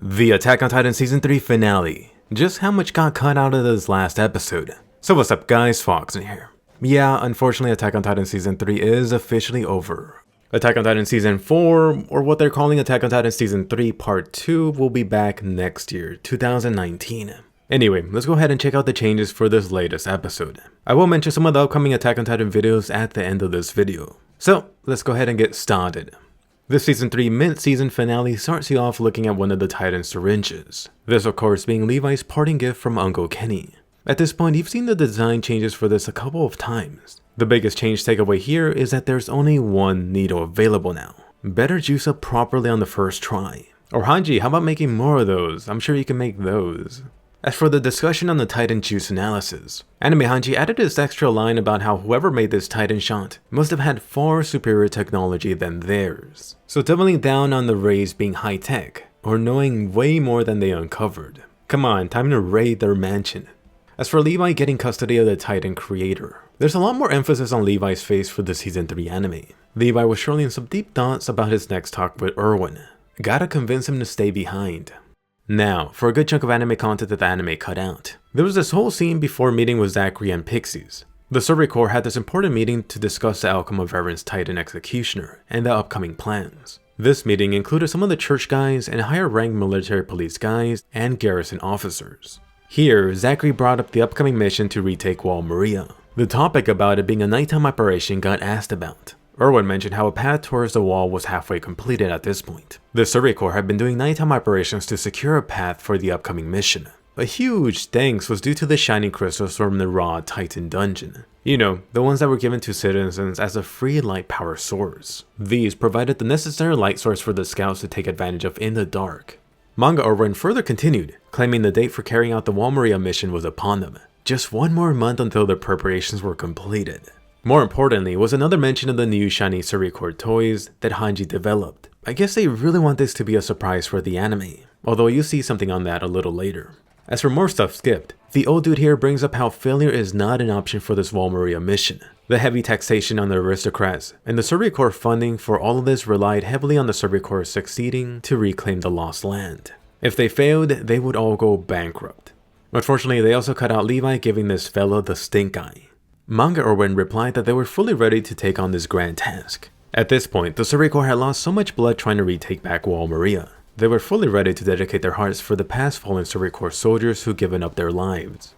The Attack on Titan Season 3 finale. Just how much got cut out of this last episode? So what's up guys, Foxen here. Yeah, unfortunately Attack on Titan Season 3 is officially over. Attack on Titan Season 4, or what they're calling Attack on Titan Season 3 Part 2, will be back next year, 2019. Anyway, let's go ahead and check out the changes for this latest episode. I will mention some of the upcoming Attack on Titan videos at the end of this video. So, let's go ahead and get started. This Season 3 mid-season finale starts you off looking at one of the Titan's syringes. This of course being Levi's parting gift from Uncle Kenny. At this point, you've seen the design changes for this a couple of times. The biggest change takeaway here is that there's only one needle available now. Better juice up properly on the first try. Or Hanji, how about making more of those? I'm sure you can make those. As for the discussion on the Titan juice analysis, Anime Hanji added this extra line about how whoever made this Titan shot must have had far superior technology than theirs. So doubling down on the Reiss being high-tech, or knowing way more than they uncovered. Come on, time to raid their mansion. As for Levi getting custody of the Titan creator, there's a lot more emphasis on Levi's face for the Season 3 anime. Levi was surely in some deep thoughts about his next talk with Erwin. Gotta convince him to stay behind. Now, for a good chunk of anime content that the anime cut out, there was this whole scene before meeting with Zachary and Pixies. The Survey Corps had this important meeting to discuss the outcome of Eren's Titan executioner and the upcoming plans. This meeting included some of the church guys and higher ranked military police guys and garrison officers. Here, Zachary brought up the upcoming mission to retake Wall Maria. The topic about it being a nighttime operation got asked about. Erwin mentioned how a path towards the wall was halfway completed at this point. The Survey Corps had been doing nighttime operations to secure a path for the upcoming mission. A huge thanks was due to the shining crystals from the Raw Titan dungeon. You know, the ones that were given to citizens as a free light power source. These provided the necessary light source for the scouts to take advantage of in the dark. Manga Erwin further continued, claiming the date for carrying out the Wall Maria mission was upon them. Just one more month until their preparations were completed. More importantly was another mention of the new shiny Survey Corps toys that Hanji developed. I guess they really want this to be a surprise for the anime, although you'll see something on that a little later. As for more stuff skipped, the old dude here brings up how failure is not an option for this Wall Maria mission. The heavy taxation on the aristocrats and the Survey Corps funding for all of this relied heavily on the Survey Corps succeeding to reclaim the lost land. If they failed, they would all go bankrupt. Unfortunately, they also cut out Levi giving this fella the stink eye. Manga Erwin replied that they were fully ready to take on this grand task. At this point, the Survey Corps had lost so much blood trying to retake back Wall Maria. They were fully ready to dedicate their hearts for the past fallen Survey Corps soldiers who given up their lives.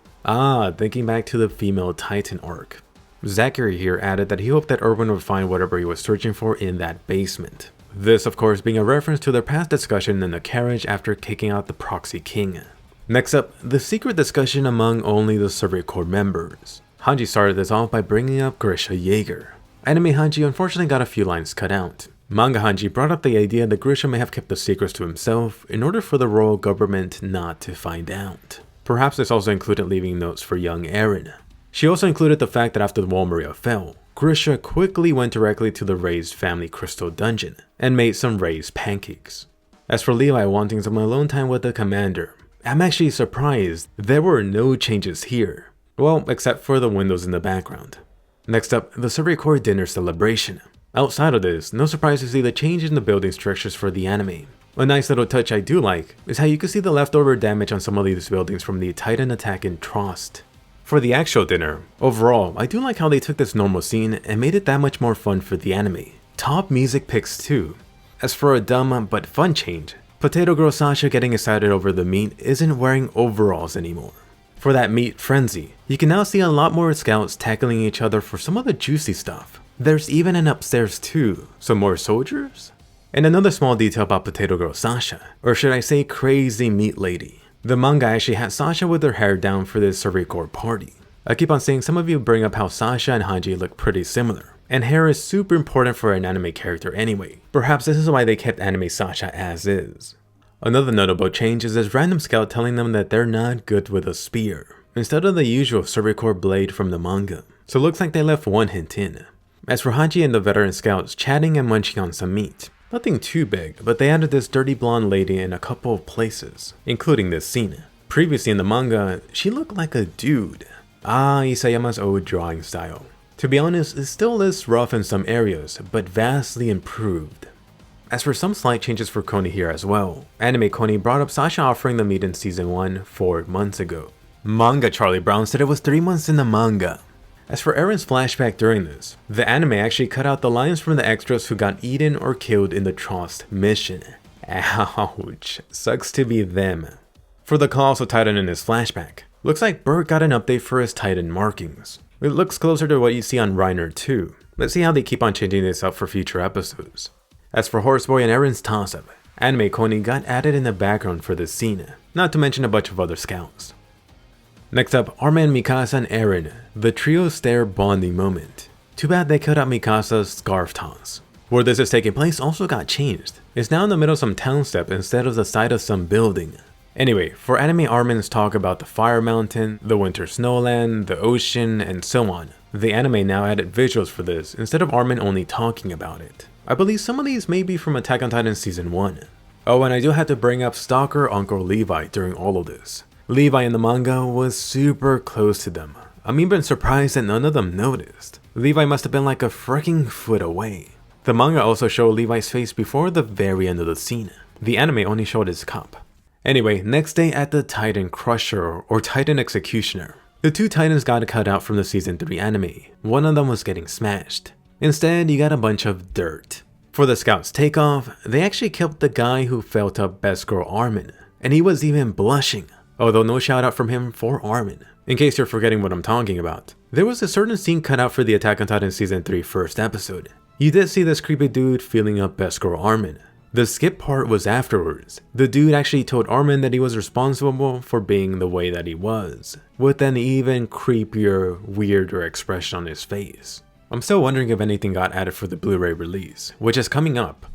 Thinking back to the female Titan arc. Zachary here added that he hoped that Erwin would find whatever he was searching for in that basement. This of course being a reference to their past discussion in the carriage after kicking out the Proxy King. Next up, the secret discussion among only the Survey Corps members. Hanji started this off by bringing up Grisha Jaeger. Anime Hanji unfortunately got a few lines cut out. Manga Hanji brought up the idea that Grisha may have kept the secrets to himself in order for the royal government not to find out. Perhaps this also included leaving notes for young Eren. She also included the fact that after the Wall Maria fell, Grisha quickly went directly to the Reiss Family crystal dungeon and made some Reiss pancakes. As for Levi wanting some alone time with the commander, I'm actually surprised there were no changes here. Well, except for the windows in the background. Next up, the Survey Corps dinner celebration. Outside of this, no surprise to see the change in the building structures for the anime. A nice little touch I do like is how you can see the leftover damage on some of these buildings from the Titan attack in Trost. For the actual dinner, overall, I do like how they took this normal scene and made it that much more fun for the anime. Top music picks too. As for a dumb but fun change, Potato Girl Sasha getting excited over the meat isn't wearing overalls anymore. For that meat frenzy, you can now see a lot more scouts tackling each other for some of the juicy stuff. There's even an upstairs too, some more soldiers? And another small detail about Potato Girl Sasha, or should I say Crazy Meat Lady. The manga actually had Sasha with her hair down for this Survey Corps party. I keep on seeing some of you bring up how Sasha and Hanji look pretty similar, and hair is super important for an anime character anyway. Perhaps this is why they kept anime Sasha as is. Another notable change is this random scout telling them that they're not good with a spear, instead of the usual Survey Corps blade from the manga. So it looks like they left one hint in. As for Hanji and the veteran scouts chatting and munching on some meat, nothing too big, but they added this dirty blonde lady in a couple of places, including this scene. Previously in the manga, she looked like a dude. Isayama's old drawing style. To be honest, it still is rough in some areas, but vastly improved. As for some slight changes for Koni here as well, Anime Koni brought up Sasha offering the meet in season 1 4 months ago. Manga Charlie Brown said it was 3 months in the manga. As for Eren's flashback during this, the anime actually cut out the lines from the extras who got eaten or killed in the Trost mission. Ouch, sucks to be them. For the Colossal Titan in his flashback, looks like Bert got an update for his Titan markings. It looks closer to what you see on Reiner too. Let's see how they keep on changing this up for future episodes. As for Horseboy and Eren's toss-up, Anime Koni got added in the background for this scene, not to mention a bunch of other scouts. Next up, Armin, Mikasa, and Eren, the trio stare bonding moment. Too bad they cut out Mikasa's scarf toss. Where this is taking place also got changed. It's now in the middle of some town step instead of the side of some building. Anyway, for anime Armin's talk about the Fire Mountain, the Winter Snowland, the ocean, and so on, the anime now added visuals for this instead of Armin only talking about it. I believe some of these may be from Attack on Titan Season 1. Oh, and I do have to bring up Stalker Uncle Levi during all of this. Levi in the manga was super close to them. I'm even surprised that none of them noticed. Levi must have been like a freaking foot away. The manga also showed Levi's face before the very end of the scene. The anime only showed his cup. Anyway, next day at the Titan Crusher or Titan Executioner. The two Titans got cut out from the Season 3 anime. One of them was getting smashed. Instead, you got a bunch of dirt. For the scouts takeoff, they actually killed the guy who felt up Best Girl Armin, and he was even blushing. Although no shout out from him for Armin. In case you're forgetting what I'm talking about, there was a certain scene cut out for the Attack on Titan Season 3 first episode. You did see this creepy dude feeling up Best Girl Armin. The skip part was afterwards. The dude actually told Armin that he was responsible for being the way that he was, with an even creepier, weirder expression on his face. I'm still wondering if anything got added for the Blu-ray release, which is coming up.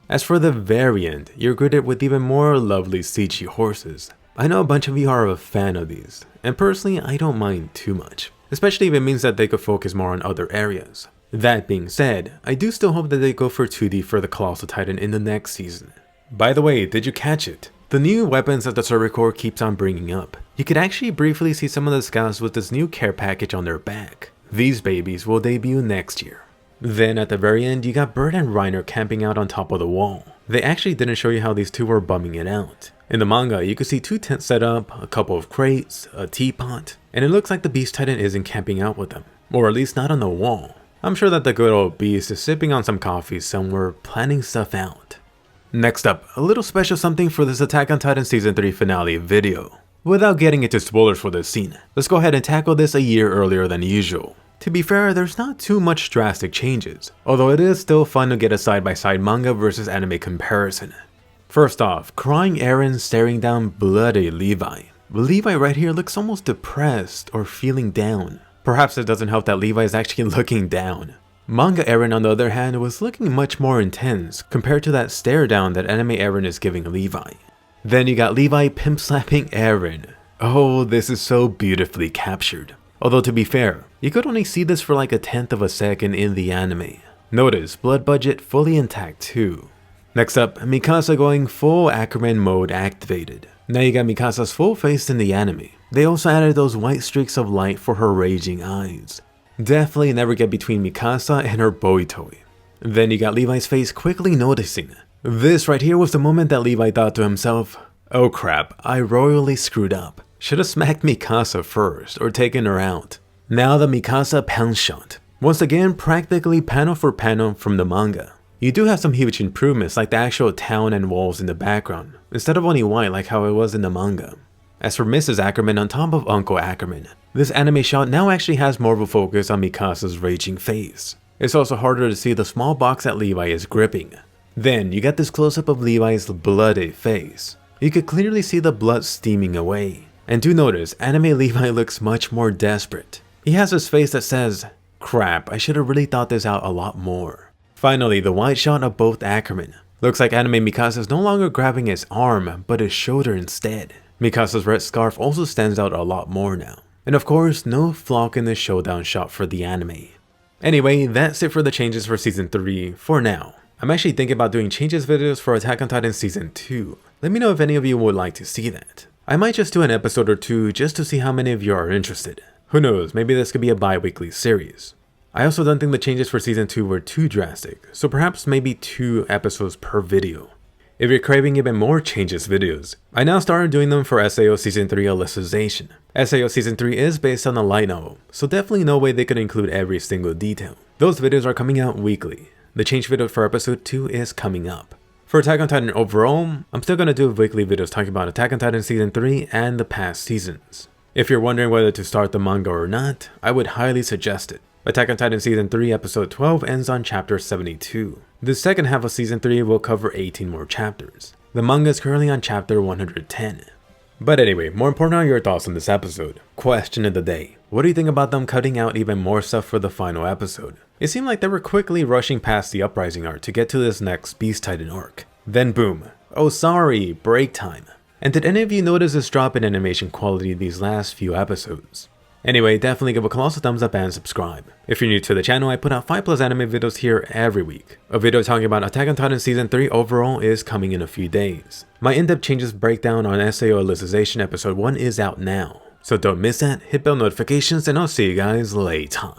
As for the variant, you're greeted with even more lovely CG horses. I know a bunch of you are a fan of these, and personally I don't mind too much, especially if it means that they could focus more on other areas. That being said, I do still hope that they go for 2D for the Colossal Titan in the next season. By the way, did you catch it? The new weapons that the Server Corps keeps on bringing up. You could actually briefly see some of the scouts with this new care package on their back. These babies will debut next year. Then at the very end, you got Bert and Reiner camping out on top of the wall. They actually didn't show you how these two were bumming it out. In the manga, you could see 2 tents set up, a couple of crates, a teapot, and it looks like the Beast Titan isn't camping out with them. Or at least not on the wall. I'm sure that the good old Beast is sipping on some coffee somewhere, planning stuff out. Next up, a little special something for this Attack on Titan Season 3 finale video. Without getting into spoilers for this scene, let's go ahead and tackle this a year earlier than usual. To be fair, there's not too much drastic changes, although it is still fun to get a side-by-side manga versus anime comparison. First off, crying Eren staring down bloody Levi. Levi right here looks almost depressed or feeling down. Perhaps it doesn't help that Levi is actually looking down. Manga Eren on the other hand was looking much more intense compared to that stare down that anime Eren is giving Levi. Then you got Levi pimp slapping Eren. Oh, this is so beautifully captured. Although to be fair, you could only see this for like a 1/10 of a second in the anime. Notice, blood budget fully intact too. Next up, Mikasa going full Ackerman mode activated. Now you got Mikasa's full face in the anime. They also added those white streaks of light for her raging eyes. Definitely never get between Mikasa and her boy toy. Then you got Levi's face quickly noticing. This right here was the moment that Levi thought to himself, oh crap, I royally screwed up. Should have smacked Mikasa first or taken her out. Now the Mikasa pound shot. Once again, practically panel for panel from the manga. You do have some huge improvements like the actual town and walls in the background, instead of only white like how it was in the manga. As for Mrs. Ackerman on top of Uncle Ackerman, this anime shot now actually has more of a focus on Mikasa's raging face. It's also harder to see the small box that Levi is gripping. Then you got this close-up of Levi's bloody face. You could clearly see the blood steaming away. And do notice, anime Levi looks much more desperate. He has this face that says, crap, I should have really thought this out a lot more. Finally, the wide shot of both Ackerman. Looks like anime Mikasa is no longer grabbing his arm, but his shoulder instead. Mikasa's red scarf also stands out a lot more now. And of course, no flock in this showdown shot for the anime. Anyway, that's it for the changes for Season 3 for now. I'm actually thinking about doing changes videos for Attack on Titan Season 2. Let me know if any of you would like to see that. I might just do an episode or two just to see how many of you are interested. Who knows, maybe this could be a bi-weekly series. I also don't think the changes for season 2 were too drastic, so perhaps maybe 2 episodes per video. If you're craving even more changes videos, I now started doing them for SAO Season 3 Alicization. SAO Season 3 is based on a light novel, so definitely no way they could include every single detail. Those videos are coming out weekly. The change video for episode 2 is coming up. For Attack on Titan overall, I'm still gonna do weekly videos talking about Attack on Titan Season 3 and the past seasons. If you're wondering whether to start the manga or not, I would highly suggest it. Attack on Titan Season 3 Episode 12 ends on Chapter 72. The second half of Season 3 will cover 18 more chapters. The manga is currently on Chapter 110. But anyway, more important are your thoughts on this episode. Question of the day. What do you think about them cutting out even more stuff for the final episode? It seemed like they were quickly rushing past the Uprising arc to get to this next Beast Titan arc. Then boom. Oh sorry, break time. And did any of you notice this drop in animation quality these last few episodes? Anyway, definitely give a colossal thumbs up and subscribe. If you're new to the channel, I put out 5+ anime videos here every week. A video talking about Attack on Titan Season 3 overall is coming in a few days. My in-depth changes breakdown on SAO Alicization Episode 1 is out now. So don't miss that, hit bell notifications, and I'll see you guys later.